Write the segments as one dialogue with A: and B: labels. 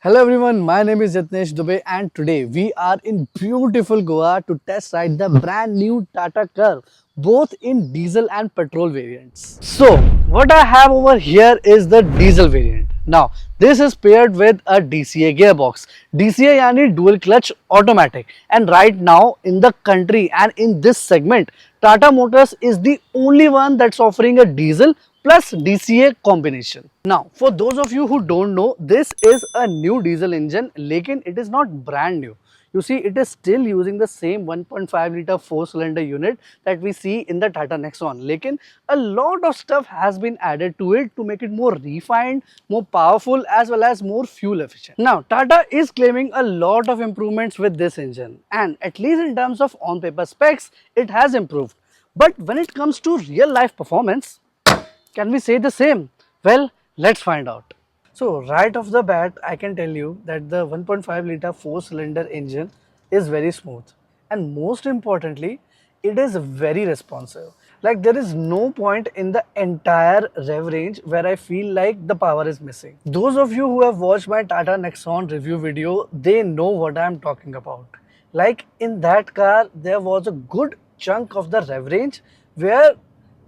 A: Hello everyone, my name is Jitnesh Dubey and today we are in beautiful Goa to test ride the brand new Tata Curvv, both in diesel and petrol variants. So, what I have over here is the diesel variant. Now, this is paired with a DCA gearbox. DCA yani dual clutch automatic, and right now in the country and in this segment, Tata Motors is the only one that's offering a diesel plus DCA combination. Now, for those of you who don't know, this is a new diesel engine, lekin it is not brand new. You see, it is still using the same 1.5 liter 4-cylinder unit that we see in the Tata Nexon. Lekin a lot of stuff has been added to it to make it more refined, more powerful as well as more fuel efficient. Now, Tata is claiming a lot of improvements with this engine, and at least in terms of on paper specs, it has improved. But when it comes to real life performance, can we say the same? Well, let's find out. So right off the bat, I can tell you that the 1.5 liter 4-cylinder engine is very smooth, and most importantly, it is very responsive. Like there is no point in the entire rev range where I feel like the power is missing. Those of you who have watched my Tata Nexon review video, they know what I am talking about. Like in that car, there was a good chunk of the rev range where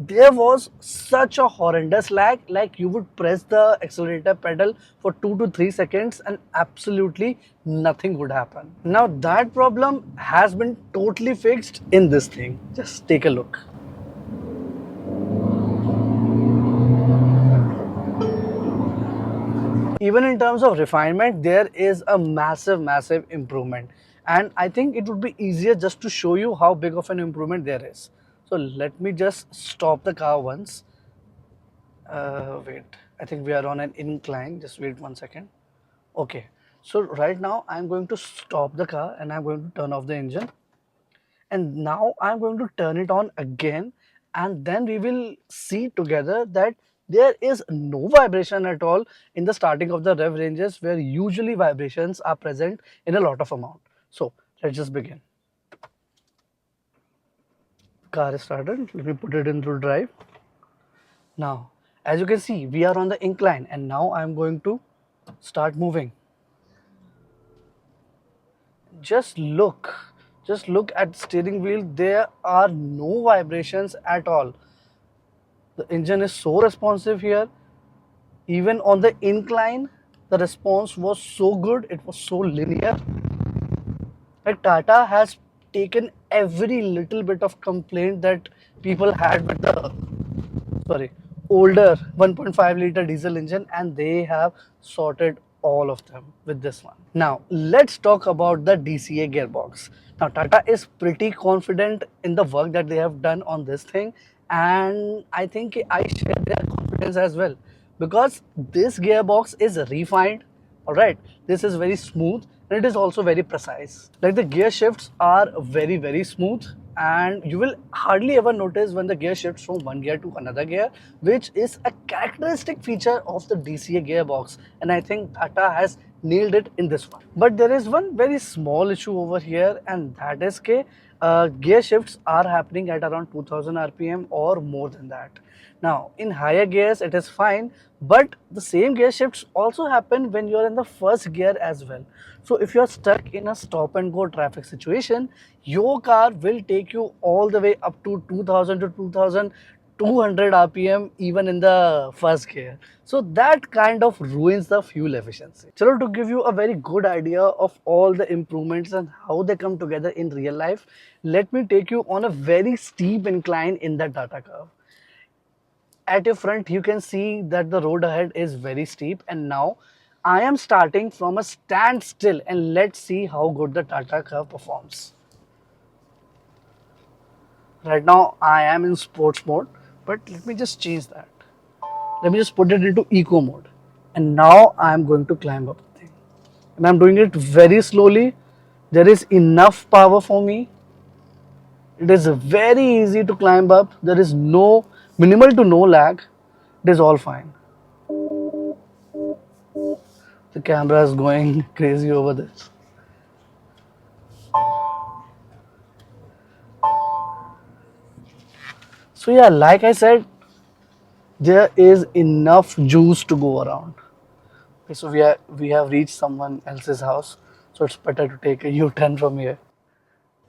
A: there was such a horrendous lag, like you would press the accelerator pedal for 2 to 3 seconds and absolutely nothing would happen. Now that problem has been totally fixed in this thing. Just take a look. Even in terms of refinement, there is a massive improvement, and I think it would be easier just to show you how big of an improvement there is. So let me just stop the car once. Wait, I think we are on an incline. Just wait 1 second. Okay, so right now I'm going to stop the car and I'm going to turn off the engine. And now I'm going to turn it on again. And then we will see together that there is no vibration at all in the starting of the rev ranges where usually vibrations are present in a lot of amount. So let's just begin. Car is started. Let me put it into drive. Now, as you can see, we are on the incline and now I'm going to start moving. Just look, just look at the steering wheel. There are no vibrations at all. The engine is so responsive here. Even on the incline, the response was so good. It was so linear. Like Tata has taken every little bit of complaint that people had with the older 1.5 liter diesel engine, and they have sorted all of them with this one. Now let's talk about the DCA gearbox. Now Tata is pretty confident in the work that they have done on this thing, and I think I share their confidence as well, because this gearbox is refined. All right, this is very smooth and it is also very precise. Like the gear shifts are very smooth, and you will hardly ever notice when the gear shifts from one gear to another gear, which is a characteristic feature of the DCA gearbox, and I think Tata has nailed it in this one. But there is one very small issue over here, and that is gear shifts are happening at around 2000 rpm or more than that. Now in higher gears it is fine, but the same gear shifts also happen when you're in the first gear as well. So if you're stuck in a stop and go traffic situation, your car will take you all the way up to 2000 to 2200 rpm even in the first gear. So that kind of ruins the fuel efficiency. So to give you a very good idea of all the improvements and how they come together in real life, let me take you on a very steep incline in the Tata Curvv. At your front you can see that the road ahead is very steep, and now I am starting from a standstill, and let's see how good the Tata Curvv performs. Right now I am in sports mode, but let me just change that. Let me just put it into eco mode, and now I am going to climb up the thing, and I'm doing it very slowly. There is enough power for me. It is very easy to climb up. There is no minimal to no lag. It is all fine. The camera is going crazy over this. So yeah, like I said, there is enough juice to go around. Okay, so we have reached someone else's house, so it's better to take a U-turn from here.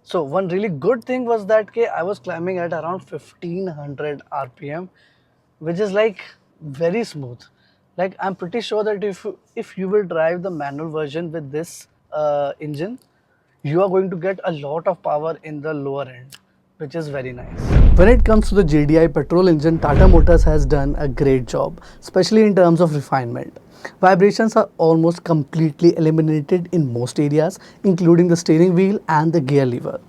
A: So one really good thing was that I was climbing at around 1500 RPM, which is like very smooth. Like I'm pretty sure that if you will drive the manual version with this engine, you are going to get a lot of power in the lower end, which is very nice. When it comes to the GDI petrol engine, Tata Motors has done a great job, especially in terms of refinement. Vibrations are almost completely eliminated in most areas, including the steering wheel and the gear lever.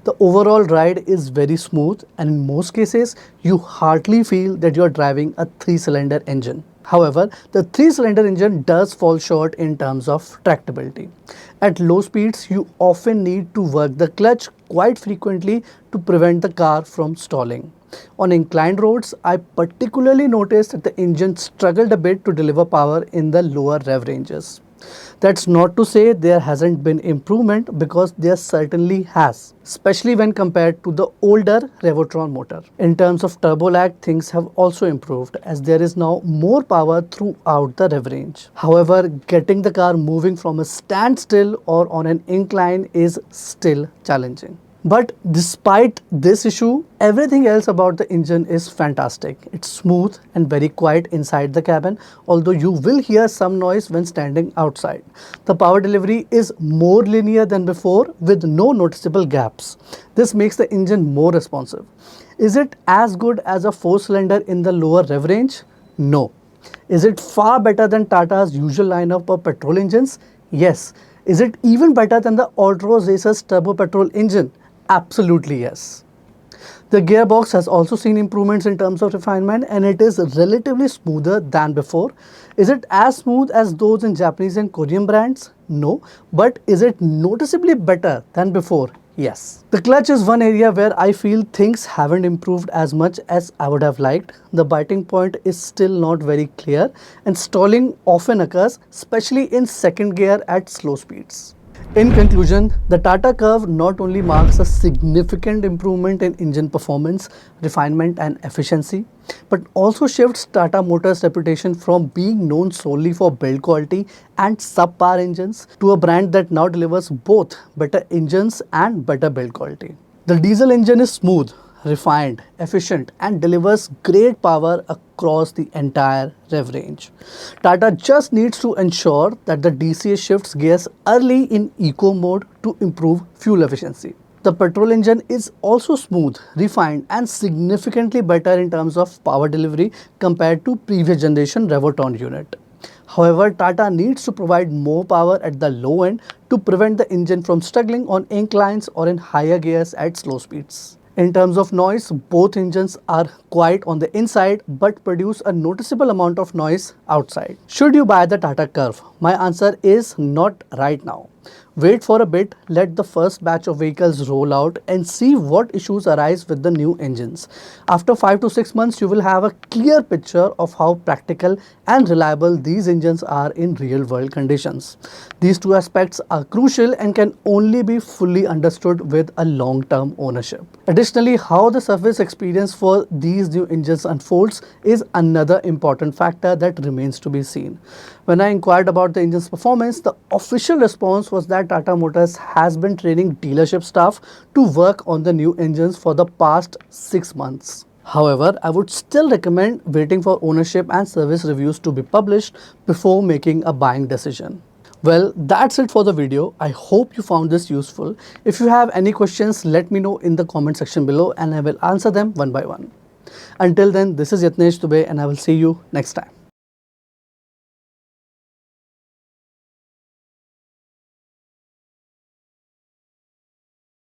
A: The overall ride is very smooth, and in most cases, you hardly feel that you are driving a 3-cylinder engine. However, the 3-cylinder engine does fall short in terms of tractability. At low speeds, you often need to work the clutch quite frequently to prevent the car from stalling. On inclined roads, I particularly noticed that the engine struggled a bit to deliver power in the lower rev ranges. That's not to say there hasn't been improvement, because there certainly has, especially when compared to the older Revotron motor. In terms of turbo lag, things have also improved, as there is now more power throughout the rev range. However, getting the car moving from a standstill or on an incline is still challenging. But despite this issue, everything else about the engine is fantastic. It's smooth and very quiet inside the cabin, although you will hear some noise when standing outside. The power delivery is more linear than before, with no noticeable gaps. This makes the engine more responsive. Is it as good as a 4-cylinder in the lower rev range? No. Is it far better than Tata's usual lineup of petrol engines? Yes. Is it even better than the Altroz Acer's turbo petrol engine? Absolutely yes. The gearbox has also seen improvements in terms of refinement, and it is relatively smoother than before. Is it as smooth as those in Japanese and Korean brands? No. But is it noticeably better than before? Yes. The clutch is one area where I feel things haven't improved as much as I would have liked. The biting point is still not very clear, and stalling often occurs, especially in second gear at slow speeds. In conclusion, the Tata Curvv not only marks a significant improvement in engine performance, refinement and efficiency, but also shifts Tata Motors' reputation from being known solely for build quality and subpar engines to a brand that now delivers both better engines and better build quality. The diesel engine is smooth, refined, efficient and delivers great power across the entire rev range. Tata just needs to ensure that the DCA shifts gears early in eco mode to improve fuel efficiency. The petrol engine is also smooth, refined and significantly better in terms of power delivery compared to previous generation Revotron unit. However, Tata needs to provide more power at the low end to prevent the engine from struggling on inclines or in higher gears at slow speeds. In terms of noise, both engines are quiet on the inside but produce a noticeable amount of noise outside. Should you buy the Tata Curvv? My answer is not right now. Wait for a bit, let the first batch of vehicles roll out and see what issues arise with the new engines. After 5 to 6 months, you will have a clear picture of how practical and reliable these engines are in real world conditions. These two aspects are crucial and can only be fully understood with a long-term ownership. Additionally, how the service experience for these new engines unfolds is another important factor that remains to be seen. When I inquired about the engine's performance, the official response was that Tata Motors has been training dealership staff to work on the new engines for the past 6 months. However, I would still recommend waiting for ownership and service reviews to be published before making a buying decision. Well, that's it for the video. I hope you found this useful. If you have any questions, let me know in the comment section below and I will answer them one by one. Until then, this is Yatnesh Dubey and I will see you next time.